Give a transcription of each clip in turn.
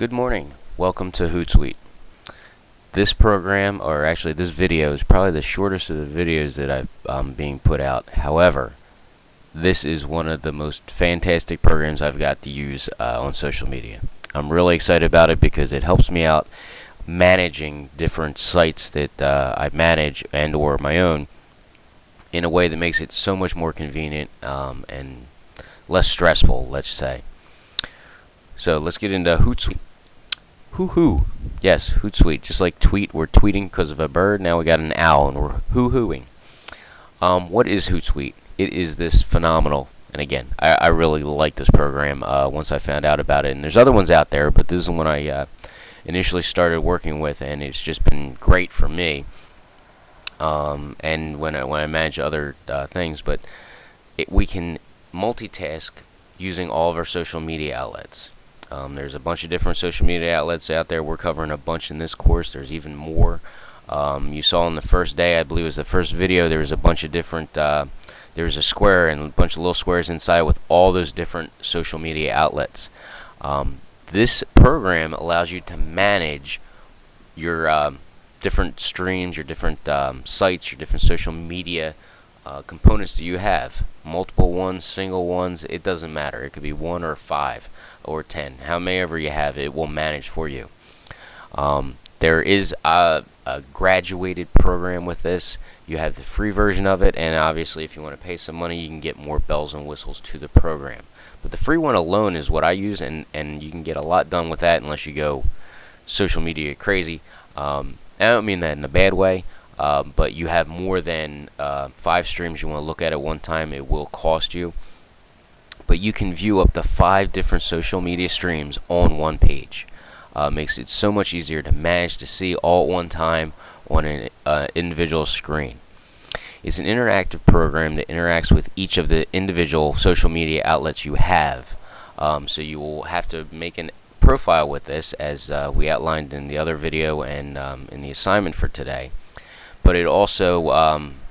Good morning. Welcome to Hootsuite. This program, or actually this video, is probably the shortest of the videos that I've being put out. However, this is one of the most fantastic programs I've got to use on social media. I'm really excited about it because it helps me out managing different sites that I manage and or my own in a way that makes it so much more convenient and less stressful, let's say. So let's get into Hootsuite. Hoo-hoo. Yes, Hootsuite. Just like tweet, we're tweeting because of a bird. Now we got an owl and we're hoo-hooing. What is Hootsuite? It is this phenomenal, and again, I really like this program once I found out about it. And there's other ones out there, but this is the one I initially started working with, and it's just been great for me. And when I manage other things, but we can multitask using all of our social media outlets. There's a bunch of different social media outlets out there. We're covering a bunch in this course. There's even more. You saw on the first day, I believe it was the first video, there was a bunch of different, there was a square and a bunch of little squares inside with all those different social media outlets. This program allows you to manage your different streams, your different sites, your different social media components that you have. Multiple ones, single ones, it doesn't matter. It could be 1 or 5 or 10. However you have it, will manage for you. There is a graduated program with this. You have the free version of it, and obviously if you want to pay some money, you can get more bells and whistles to the program. But the free one alone is what I use, and you can get a lot done with that unless you go social media crazy. I don't mean that in a bad way. But you have more than 5 streams you want to look at one time, it will cost you. But you can view up to 5 different social media streams on one page. Makes it so much easier to manage to see all at one time on an individual screen. It's an interactive program that interacts with each of the individual social media outlets you have. So you will have to make a profile with this, as we outlined in the other video and in the assignment for today. But it also,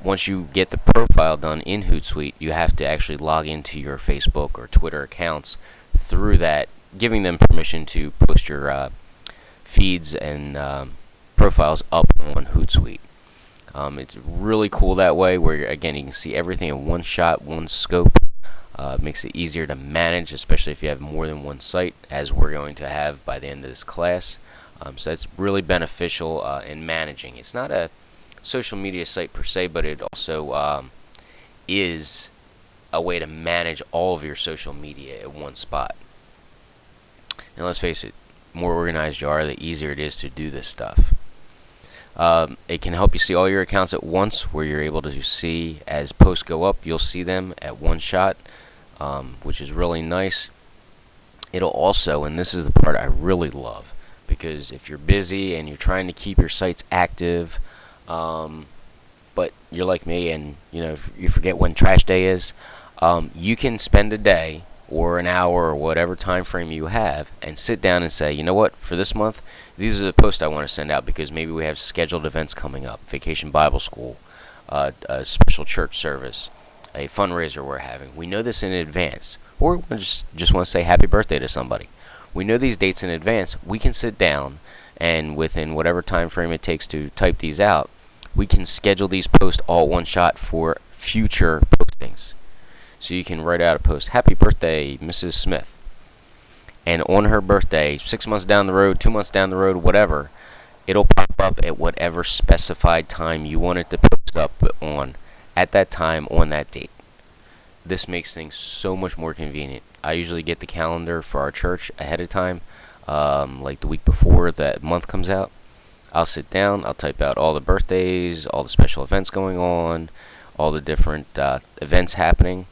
once you get the profile done in Hootsuite, you have to actually log into your Facebook or Twitter accounts through that, giving them permission to post your feeds and profiles up on Hootsuite. It's really cool that way, where again you can see everything in one shot, one scope. Makes it easier to manage, especially if you have more than one site, as we're going to have by the end of this class. So that's really beneficial in managing. It's not a social media site per se, but it also is a way to manage all of your social media at one spot. And let's face it, more organized you are, the easier it is to do this stuff. It can help you see all your accounts at once, where you're able to see as posts go up, you'll see them at one shot, which is really nice. It'll also, and this is the part I really love, because if you're busy and you're trying to keep your sites active, but you're like me and you forget when trash day is, you can spend a day or an hour or whatever time frame you have and sit down and say, you know what, for this month, these are the posts I want to send out, because maybe we have scheduled events coming up, Vacation Bible School, a special church service, a fundraiser we're having. We know this in advance, or we just want to say happy birthday to somebody. We know these dates in advance. We can sit down, and within whatever time frame it takes to type these out, we can schedule these posts all at one shot for future postings. So you can write out a post, happy birthday, Mrs. Smith. And on her birthday, 6 months down the road, 2 months down the road, whatever, it'll pop up at whatever specified time you want it to post up on at that time on that date. This makes things so much more convenient. I usually get the calendar for our church ahead of time, like the week before that month comes out. I'll sit down, I'll type out all the birthdays, all the special events going on, all the different events happening.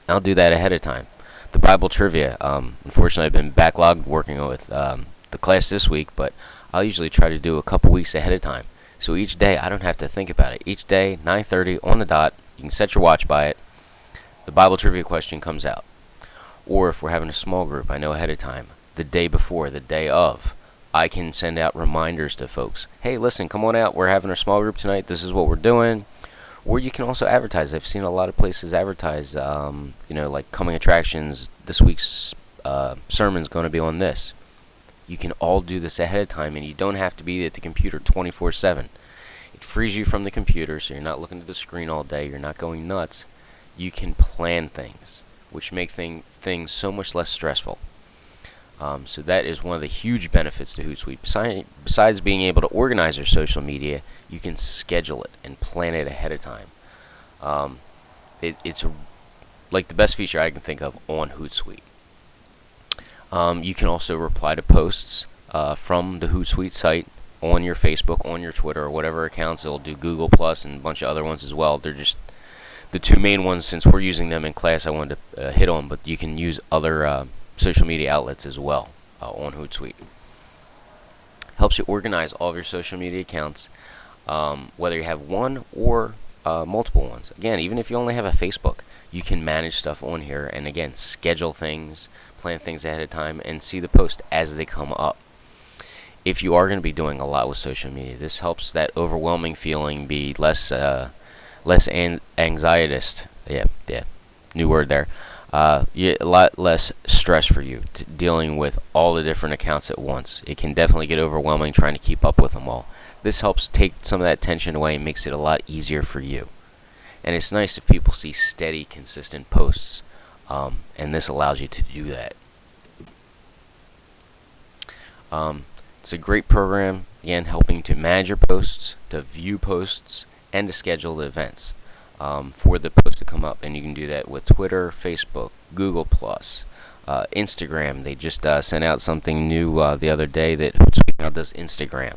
I'll do that ahead of time. The Bible trivia, unfortunately I've been backlogged working with the class this week, but I'll usually try to do a couple weeks ahead of time. So each day I don't have to think about it. Each day, 9:30 on the dot, you can set your watch by it, the Bible trivia question comes out. Or if we're having a small group, I know ahead of time, the day before, the day of, I can send out reminders to folks. Hey, listen, come on out. We're having a small group tonight. This is what we're doing. Or you can also advertise. I've seen a lot of places advertise, like coming attractions. This week's sermon's going to be on this. You can all do this ahead of time, and you don't have to be at the computer 24/7. It frees you from the computer, so you're not looking at the screen all day. You're not going nuts. You can plan things, which make things so much less stressful. So that is one of the huge benefits to Hootsuite. Besides being able to organize your social media, you can schedule it and plan it ahead of time. It's like the best feature I can think of on Hootsuite. You can also reply to posts from the Hootsuite site on your Facebook, on your Twitter, or whatever accounts. It'll do Google Plus and a bunch of other ones as well. They're just the two main ones, since we're using them in class, I wanted to hit on, but you can use other social media outlets as well on Hootsuite. Helps you organize all of your social media accounts, whether you have one or multiple ones. Again, even if you only have a Facebook, you can manage stuff on here, and again, schedule things, plan things ahead of time, and see the post as they come up. If you are going to be doing a lot with social media, this helps that overwhelming feeling be less anxietist. Yeah, new word there. A lot less stress for you dealing with all the different accounts at once. It can definitely get overwhelming trying to keep up with them all. This helps take some of that tension away and makes it a lot easier for you. And it's nice if people see steady, consistent posts, and this allows you to do that. It's a great program, again, helping to manage your posts, to view posts, and to schedule the events for the post to come up. And you can do that with Twitter, Facebook, Google+, Instagram. They just sent out something new the other day that Hootsuite now does Instagram.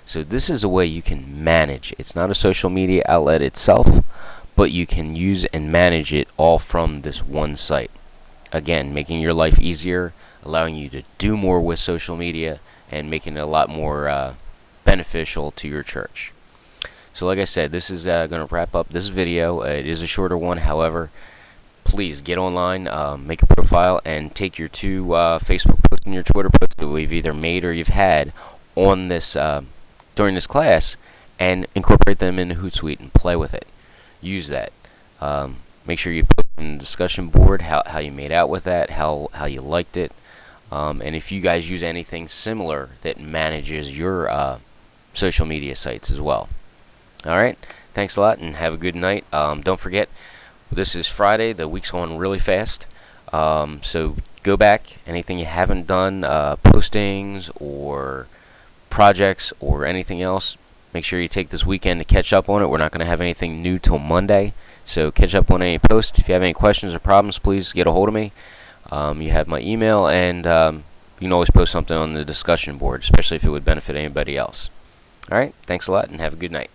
So this is a way you can manage. It's not a social media outlet itself, but you can use and manage it all from this one site. Again, making your life easier, allowing you to do more with social media, and making it a lot more beneficial to your church. So like I said, this is going to wrap up this video. It is a shorter one. However, please get online, make a profile, and take your two Facebook posts and your Twitter posts that we've either made or you've had on this during this class, and incorporate them into Hootsuite and play with it. Use that. Make sure you put in the discussion board how you made out with that, how you liked it, and if you guys use anything similar that manages your social media sites as well. Alright, thanks a lot and have a good night. Don't forget, this is Friday. The week's going really fast. So go back. Anything you haven't done, postings or projects or anything else, make sure you take this weekend to catch up on it. We're not going to have anything new till Monday. So catch up on any posts. If you have any questions or problems, please get a hold of me. You have my email, and you can always post something on the discussion board, especially if it would benefit anybody else. Alright, thanks a lot and have a good night.